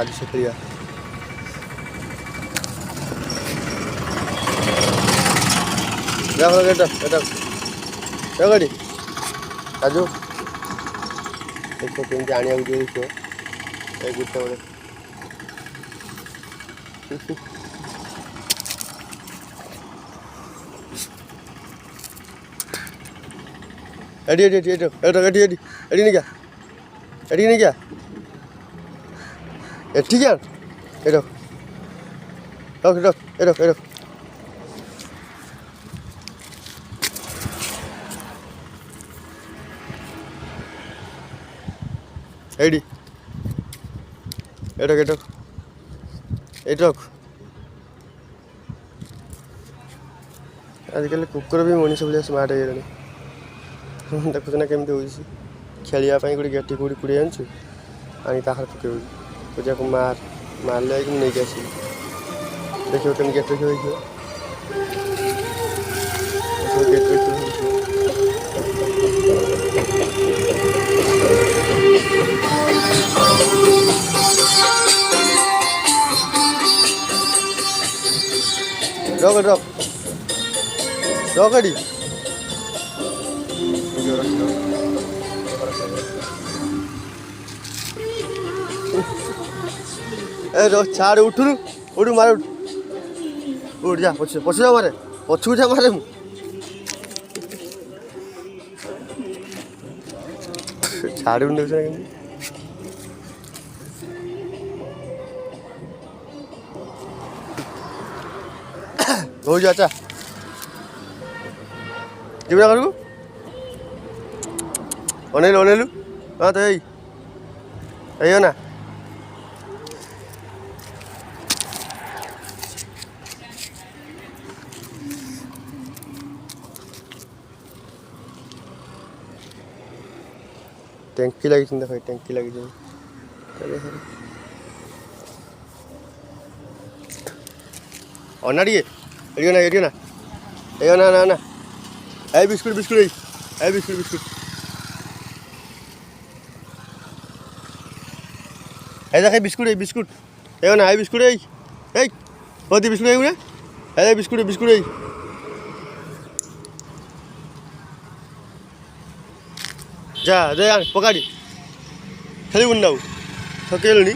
ରାଜୁ ସେ ଖେଳିବା। ଏଟା ଗାଡ଼ି ରାଜୁ ଦେଖିବ କେମିତି ଆଣିବାକୁ ଯିବ ଦେଖିବ ଏ ଗୋଟେବେଳେ ଏଠି ନେଇକା ଏଠିକି ରଖ ଏଇଠି ଏଇଠି ରଖ। ଆଜିକାଲି କୁକୁର ବି ମଣିଷ ଭଳିଆ ସ୍ମାର୍ଟ ହେଇଗଲାଣି। ଦେଖୁଛୁ ନା କେମିତି ହେଉଛି ଖେଳିବା ପାଇଁ ଗୋଟେ ଗେଟି କେଉଁଠି କୁଡ଼ି ଆଣିଛୁ ଆଣି ତା ହାତ ପକେଇବୁ ପୂଜାକୁ ମାରିଲେ ଯାଇକି ମୁଁ ନେଇକି ଆସିବି। ଦେଖିବ କେମିତି ଗେଟ୍ ରଖିବ ଦେଖିବ ଗେଟ୍ ରଖିବ ରଖ ଏଠି ଛାଡ଼ ଉଠୁ ମାରେ ଉଠ ଯା ପଛକୁ ଯା ମାରେ ମୁଁ ଛାଡ଼ୁନି ଦେଖୁଛ କେମିତି କହୁଛୁ ଆଚ୍ଛା ଯିବୁ ନା ଘରକୁ ଅନେଇଲୁ ହଁ ତ ଏଇ ନା ଟାଙ୍କି ଲାଗିଛି ଦେଖ ଟାଙ୍କି ଲାଗିଛି ଅନା ଟିକେ ଏଠି ନା ଏ ବିସ୍କୁଟ এই দেখ বিস্কুট এই না এই বিস্কুট এই হতি বিস্কুট এইগুলো এই বিস্কুট এই যা দে পকাড়ি খেলিবুনি না ঠকেইলুনি